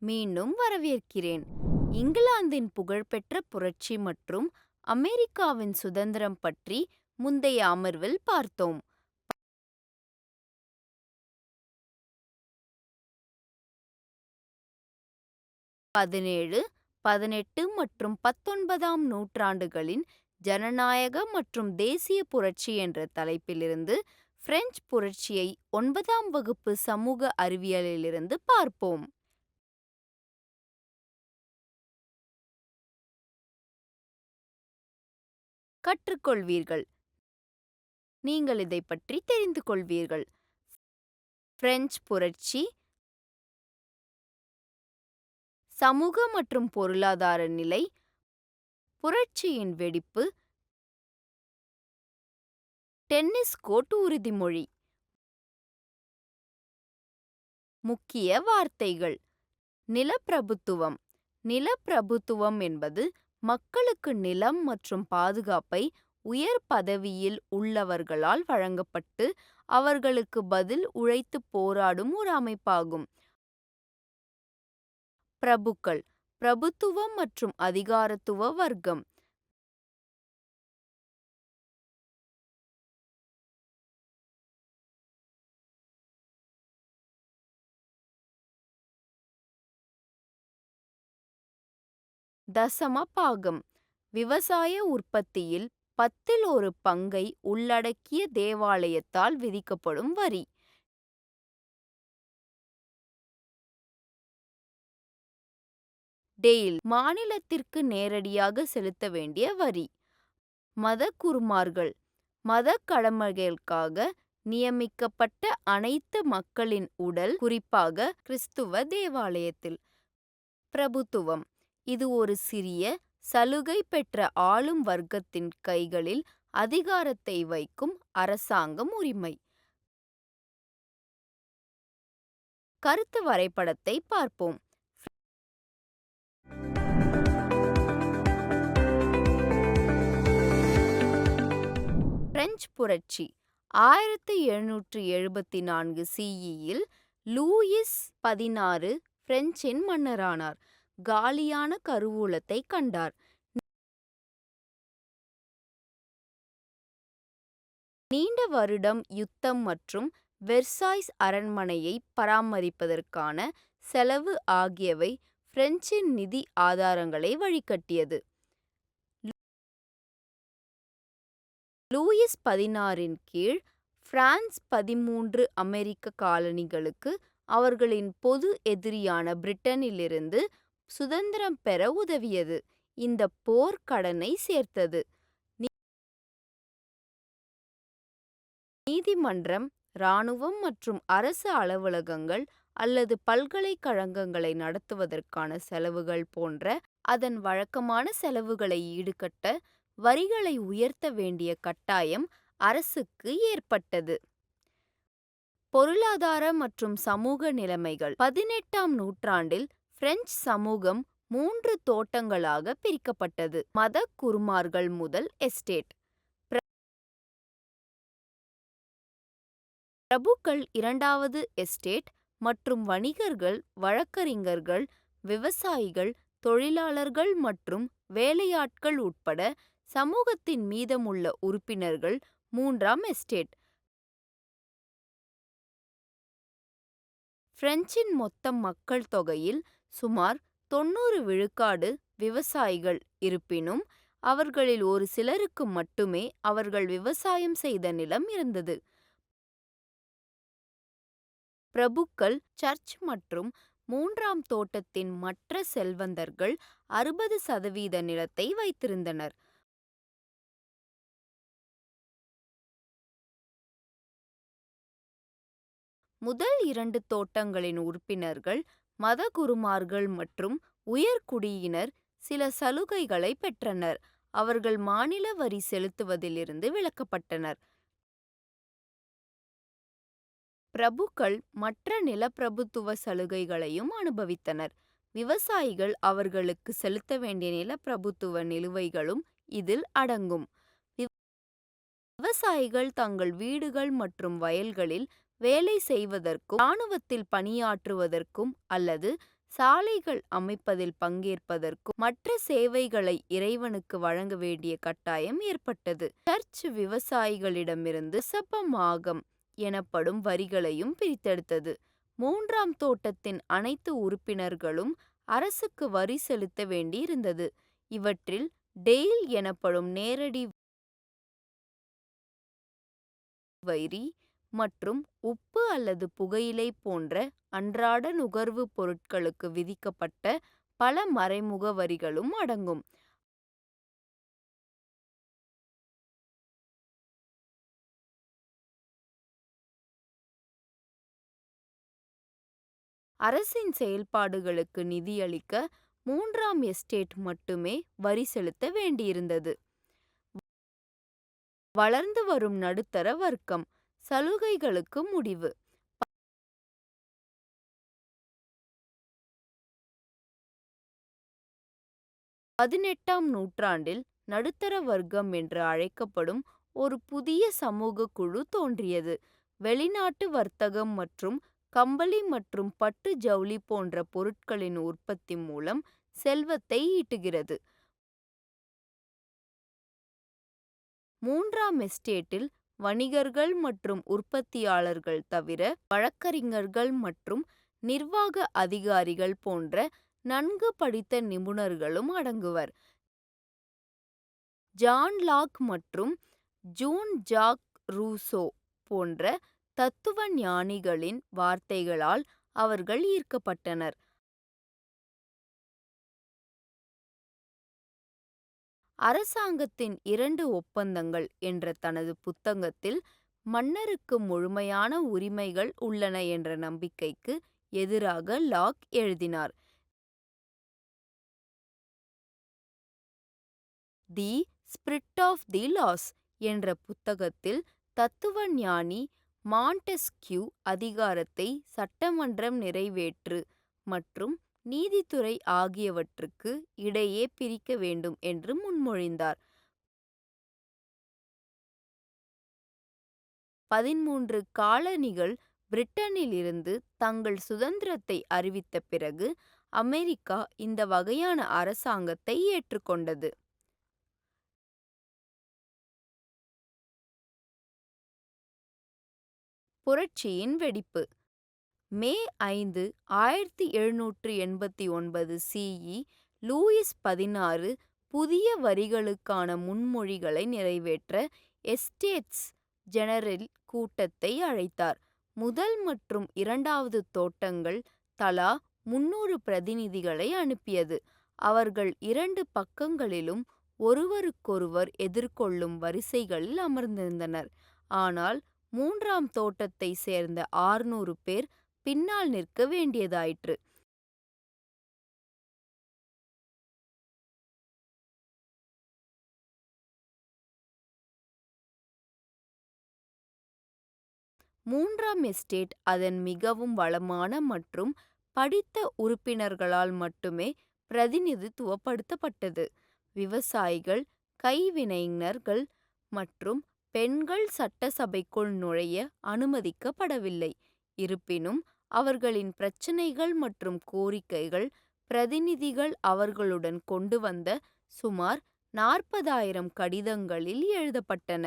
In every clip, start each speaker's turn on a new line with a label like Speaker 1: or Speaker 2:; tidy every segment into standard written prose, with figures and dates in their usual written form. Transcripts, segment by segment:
Speaker 1: மீண்டும் வரவேற்கிறேன். இங்கிலாந்தின் புகழ்பெற்ற புரட்சி மற்றும் அமெரிக்காவின் சுதந்திரம் பற்றி முந்தைய அமர்வில் பார்த்தோம். 17, 18 மற்றும் 19ஆம் நூற்றாண்டுகளின் ஜனநாயக மற்றும் தேசிய புரட்சி என்ற தலைப்பிலிருந்து பிரெஞ்சு புரட்சியை 9ஆம் வகுப்பு சமூக அறிவியலிலிருந்து பார்ப்போம். கற்றுக்கொள்வீர்கள். நீங்கள் இதை பற்றி தெரிந்து கொள்வீர்கள். பிரெஞ்சு புரட்சி சமூக மற்றும் பொருளாதார நிலை, புரட்சியின் வெடிப்பு, டென்னிஸ் கோர்ட் உறுதிமொழி. முக்கிய வார்த்தைகள். நிலப்பிரபுத்துவம். நிலப்பிரபுத்துவம் என்பது மக்களுக்கு நிலம் மற்றும் பாதுகாப்பை உயர் பதவியில் உள்ளவர்களால் வழங்கப்பட்டு அவர்களுக்கு பதில் உழைத்து போராடும் ஒரு அமைப்பாகும். பிரபுக்கள். பிரபுத்துவம் மற்றும் அதிகாரத்துவ வர்க்கம். தசம பாகம். விவசாய உற்பத்தியில் 10ல் ஒரு பங்கை உள்ளடக்கிய தேவாலயத்தால் விதிக்கப்படும் வரி. டெயில். மாநிலத்திற்கு நேரடியாக செலுத்த வேண்டிய வரி. மத குருமார்கள். மத கடமைகளுக்காக நியமிக்கப்பட்ட அனைத்து மக்களின் உடல், குறிப்பாக கிறிஸ்துவ தேவாலயத்தில். பிரபுத்துவம். இது ஒரு சிறிய, சலுகை பெற்ற ஆளும் வர்க்கத்தின் கைகளில் அதிகாரத்தை வைக்கும் அரசாங்கம் உரிமை. கருத்து வரைபடத்தை பார்ப்போம். பிரெஞ்சு புரட்சி 1774 CE-யில் லூயிஸ் 16 பிரெஞ்சின் மன்னரானார். காலியான கருவூலத்தை கண்டார். நீண்ட வருடம் யுத்தம் மற்றும் வெர்சாய்ஸ் அரண்மனையை பராமரிப்பதற்கான செலவு ஆகியவை பிரெஞ்சின் நிதி ஆதாரங்களை வழிகட்டியது. லூயிஸ் 16 கீழ் பிரான்ஸ் 13 அமெரிக்க காலனிகளுக்கு அவர்களின் பொது எதிரியான பிரிட்டனிலிருந்து சுதந்திரம் பெற உதவியது. இந்த போர் கடனை சேர்த்தது. நீதிமன்றம், இராணுவம் மற்றும் அரசு அலுவலகங்கள் அல்லது பல்கலைக்கழகங்களை நடத்துவதற்கான செலவுகள் போன்ற அதன் வழக்கமான செலவுகளை ஈடுகட்ட வரிகளை உயர்த்த வேண்டிய கட்டாயம் அரசுக்கு ஏற்பட்டது. பொருளாதார மற்றும் சமூக நிலைமைகள். 18ஆம் நூற்றாண்டில் பிரெஞ்சு சமூகம் 3 தோட்டங்களாக பிரிக்கப்பட்டது. மத குருமார்கள் முதல் எஸ்டேட். பிரபுக்கள் இரண்டாவது எஸ்டேட் மற்றும் வணிகர்கள், வழக்கறிஞர்கள், விவசாயிகள், தொழிலாளர்கள் மற்றும் வேலையாட்கள் உட்பட சமூகத்தின் மீதமுள்ள உறுப்பினர்கள் 3ஆம் எஸ்டேட். பிரெஞ்சின் மொத்த மக்கள் தொகையில் சுமார் 90 விழுக்காடு விவசாயிகள் இருப்பினும் அவர்களில் ஒரு சிலருக்கு மட்டுமே அவர்கள் விவசாயம் செய்த நிலம் இருந்தது. பிரபுக்கள், சர்ச் மற்றும் 3ஆம் தோட்டத்தின் மற்ற செல்வந்தர்கள் 60% நிலத்தை வைத்திருந்தனர். முதல் 2 தோட்டங்களின் உறுப்பினர்கள், மத குருமார்கள் மற்றும் உயர்குடியினர் சில சலுகைகளை பெற்றனர். அவர்கள் மாநில வரி செலுத்துவதிலிருந்து விலக்கப்பட்டனர். பிரபுக்கள் மற்ற நிலப்பிரபுத்துவ சலுகைகளையும் அனுபவித்தனர். விவசாயிகள் அவர்களுக்கு செலுத்த வேண்டிய நிலப்பிரபுத்துவ நிலுவைகளும் இதில் அடங்கும். விவசாயிகள் தங்கள் வீடுகள் மற்றும் வயல்களில் வேலை செய்வதற்கும், இராணுவத்தில் பணியாற்றுவதற்கும் அல்லது சாலைகள் அமைப்பதில் பங்கேற்பதற்கும் மற்ற சேவைகளை இறைவனுக்கு வழங்க வேண்டிய கட்டாயம் ஏற்பட்டது. சர்ச் விவசாயிகளிடமிருந்து சப்பமாகம் எனப்படும் வரிகளையும் பிரித்தெடுத்தது. மூன்றாம் தோட்டத்தின் அனைத்து உறுப்பினர்களும் அரசுக்கு வரி செலுத்த வேண்டியிருந்தது. இவற்றில் டெயில் எனப்படும் நேரடி வரி மற்றும் உப்பு அல்லது புகையிலை போன்ற அன்றாட நுகர்வு பொருட்களுக்கு விதிக்கப்பட்ட பல மறைமுக வரிகளும் அடங்கும். அரசின் செயல்பாடுகளுக்கு நிதியளிக்க மூன்றாம் எஸ்டேட் மட்டுமே வரி செலுத்த வேண்டியிருந்தது. வளர்ந்து வரும் நடுத்தர வர்க்கம் சலுகைகளுக்கு முடிவு. 18ஆம் நூற்றாண்டில் நடுத்தர வர்க்கம் என்று அழைக்கப்படும் ஒரு புதிய சமூக குழு தோன்றியது. வெளிநாட்டு வர்த்தகம் மற்றும் கம்பளி மற்றும் பட்டு ஜவுளி போன்ற பொருட்களின் உற்பத்தி மூலம் செல்வத்தை ஈட்டுகிறது. மூன்றாம் எஸ்டேட்டில் வணிகர்கள் மற்றும் உற்பத்தியாளர்கள் தவிர வழக்கறிஞர்கள் மற்றும் நிர்வாக அதிகாரிகள் போன்ற நன்கு படித்த நிபுணர்களும் அடங்குவர். ஜான் லாக் மற்றும் ஜூன் ஜாக் ரூசோ போன்ற தத்துவ ஞானிகளின் வார்த்தைகளால் அவர்கள் ஈர்க்கப்பட்டனர். அரசாங்கத்தின் 2 ஒப்பந்தங்கள் என்ற தனது புத்தகத்தில் மன்னருக்கு முழுமையான உரிமைகள் உள்ளன என்ற நம்பிக்கைக்கு எதிராக லாக் எழுதினார். The spirit of the laws என்ற புத்தகத்தில் தத்துவ ஞானி மாண்டெஸ்க்யூ அதிகாரத்தை சட்டமன்றம், நிறைவேற்று மற்றும் நீதித்துறை ஆகியவற்றுக்கு இடையே பிரிக்க வேண்டும் என்று முன்மொழிந்தார். 13 காலனிகள் பிரிட்டனில் இருந்து தங்கள் சுதந்திரத்தை அறிவித்த பிறகு அமெரிக்கா இந்த வகையான அரசாங்கத்தை ஏற்றுக்கொண்டது. புரட்சியின் வெடிப்பு. மே 5, 1789 CE லூயிஸ் 16 புதிய வரிகளுக்கான முன்மொழிகளை நிறைவேற்ற எஸ்டேட்ஸ் ஜெனரல் கூட்டத்தை அழைத்தார். முதல் மற்றும் இரண்டாவது தோட்டங்கள் தலா 300 பிரதிநிதிகளை அனுப்பியது. அவர்கள் 2 பக்கங்களிலும் ஒருவருக்கொருவர் எதிர்கொள்ளும் வரிசைகளில் அமர்ந்திருந்தனர். ஆனால் மூன்றாம் தோட்டத்தை சேர்ந்த 600 பேர் பின்னால் நிற்க வேண்டியதாயிற்று. மூன்றாம் எஸ்டேட் அதன் மிகவும் வளமான மற்றும் படித்த உறுப்பினர்களால் மட்டுமே பிரதிநிதித்துவப்படுத்தப்பட்டது. விவசாயிகள், கைவினைஞர்கள் மற்றும் பெண்கள் சட்டசபைக்குள் நுழைய அனுமதிக்கப்படவில்லை. இருப்பினும் அவர்களின் பிரச்சினைகள் மற்றும் கோரிக்கைகள் பிரதிநிதிகள் அவர்களுடன் கொண்டு வந்த சுமார் 40,000 கடிதங்களில் எழுதப்பட்டன.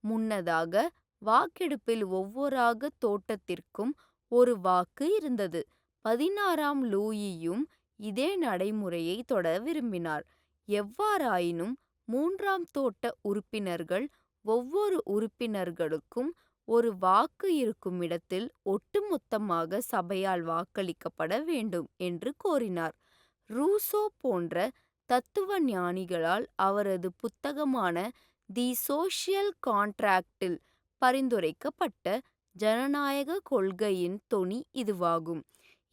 Speaker 1: முன்னதாக வாக்கெடுப்பில் ஒவ்வொரு தோட்டத்திற்கும் ஒரு வாக்கு இருந்தது. 16ஆம் லூயியும் இதே நடைமுறையை தொடர விரும்பினார். எவ்வாறாயினும் மூன்றாம் தோட்ட உறுப்பினர்கள் ஒவ்வொரு உறுப்பினர்களுக்கும் ஒரு வாக்கு இருக்கும் இடத்தில் ஒட்டுமொத்தமாக சபையால் வாக்களிக்கப்பட வேண்டும் என்று கோரினார். ரூசோ போன்ற தத்துவ ஞானிகளால் அவரது புத்தகமான தி சோஷியல் கான்ட்ராக்டில் பரிந்துரைக்கப்பட்ட ஜனநாயக கொள்கையின் தொனி இதுவாகும்.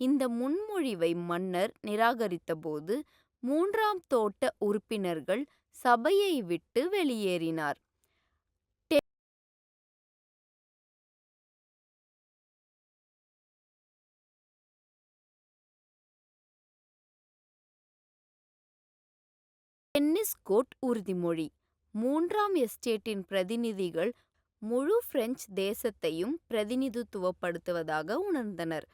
Speaker 1: இந்த முன்மொழிவை மன்னர் நிராகரித்தபோது மூன்றாம் தோட்ட உறுப்பினர்கள் சபையை விட்டு வெளியேறினார். டென்னிஸ் கோர்ட் உறுதிமொழி. மூன்றாம் எஸ்டேட்டின் பிரதிநிதிகள் முழு பிரெஞ்சு தேசத்தையும் பிரதிநிதித்துவப்படுத்துவதாக உணர்ந்தனர்.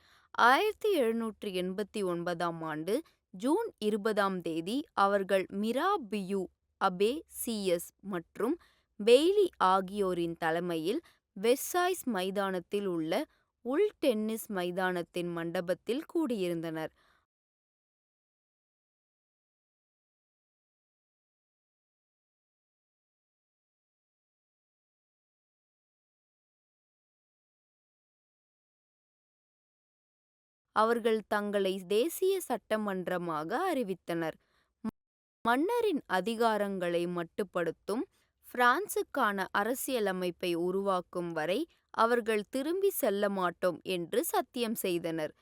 Speaker 1: 1789ஆம் ஆண்டு ஜூன் 20ஆம் தேதி அவர்கள் மிராபியூ, அபே-சியஸ் மற்றும் பெய்லி ஆகியோரின் தலைமையில் வெர்சாய்ஸ் மைதானத்தில் உள்ள உள் டென்னிஸ் மைதானத்தின் மண்டபத்தில் கூடியிருந்தனர். அவர்கள் தங்களை தேசிய சட்டமன்றமாக அறிவித்தனர். மன்னரின் அதிகாரங்களை மட்டுப்படுத்தும் பிரான்சுக்கான அரசியலமைப்பை உருவாக்கும் வரை அவர்கள் திரும்பி செல்ல மாட்டோம் என்று சத்தியம் செய்தனர்.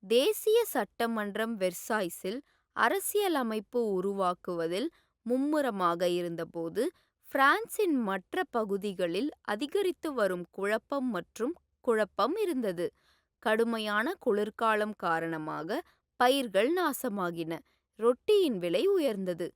Speaker 1: தேசிய சட்டமன்றம் வெர்சாய்ஸில் அரசியலமைப்பு உருவாக்குவதில் மும்முரமாக இருந்தபோது, பிரான்சின் மற்ற பகுதிகளில் அதிகரித்து வரும் குழப்பம் மற்றும் குழப்பம் இருந்தது. கடுமையான குளிர்காலம் காரணமாக பயிர்கள் நாசமாகின. ரொட்டியின் விலை உயர்ந்தது.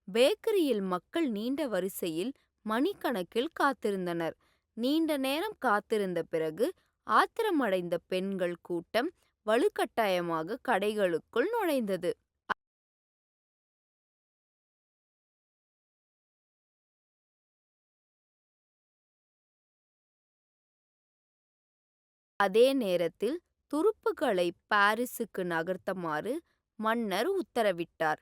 Speaker 1: பேக்கரியில் மக்கள் நீண்ட வரிசையில் மணிக்கணக்கில் காத்திருந்தனர். நீண்ட நேரம் காத்திருந்த பிறகு ஆத்திரமடைந்த பெண்கள் கூட்டம் வலுக்கட்டாயமாக கடைகளுக்குள் நுழைந்தது. அதே நேரத்தில் துருப்புக்களை பாரிஸுக்கு நகர்த்துமாறு மன்னர் உத்தரவிட்டார்.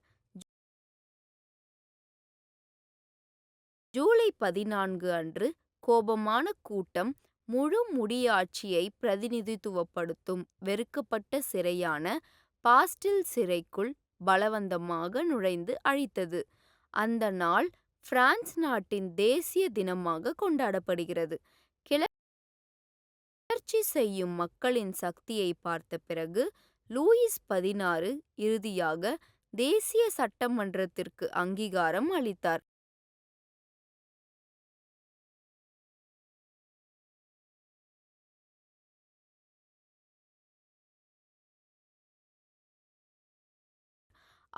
Speaker 1: ஜூலை 14 அன்று கோபமான கூட்டம் முழு முடியாட்சியை பிரதிநிதித்துவப்படுத்தும் வெறுக்கப்பட்ட சிறையான பாஸ்டில் சிறைக்குள் பலவந்தமாக நுழைந்து அழித்தது. அந்த நாள் பிரான்ஸ் நாட்டின் தேசிய தினமாக கொண்டாடப்படுகிறது. கிளர்ச்சி செய்யும் மக்களின் சக்தியை பார்த்த பிறகு லூயிஸ் 16 இறுதியாக தேசிய சட்டமன்றத்திற்கு அங்கீகாரம் அளித்தார்.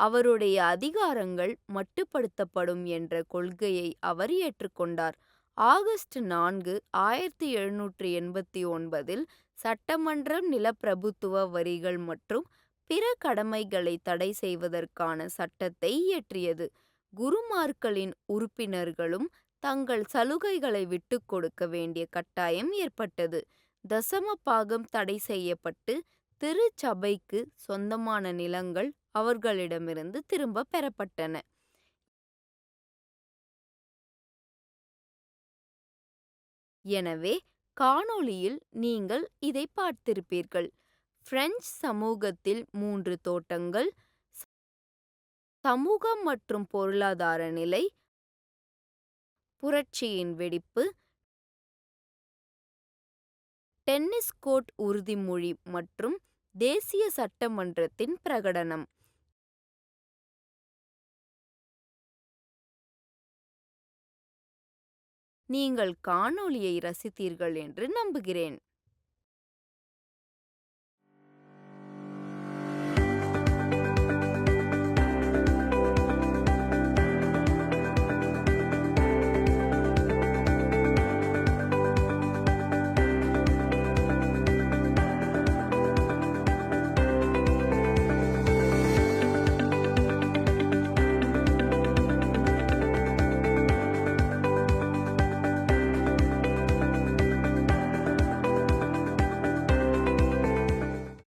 Speaker 1: அவருடைய அதிகாரங்கள் மட்டுப்படுத்தப்படும் என்ற கொள்கையை அவர் ஏற்றுக்கொண்டார். ஆகஸ்ட் 4, 1789இல் சட்டமன்றம் நிலப்பிரபுத்துவ வரிகள் மற்றும் பிற கடமைகளை தடை செய்வதற்கான சட்டத்தை இயற்றியது. குருமார்களின் உறுப்பினர்களும் தங்கள் சலுகைகளை விட்டுக் கொடுக்க வேண்டிய கட்டாயம் ஏற்பட்டது. தசம பாகம் தடை செய்யப்பட்டு திருச்சபைக்கு சொந்தமான நிலங்கள் அவர்களிடமிருந்து திரும்ப பெறப்பட்டன. எனவே காணொளியில் நீங்கள் இதை பார்த்திருப்பீர்கள். பிரெஞ்சு சமூகத்தில் 3 தோட்டங்கள், சமூக மற்றும் பொருளாதார நிலை, புரட்சியின் வெடிப்பு, டென்னிஸ் கோர்ட் உறுதிமொழி மற்றும் தேசிய சட்டமன்றத்தின் பிரகடனம். நீங்கள் காணொளியை ரசித்தீர்கள் என்று நம்புகிறேன்.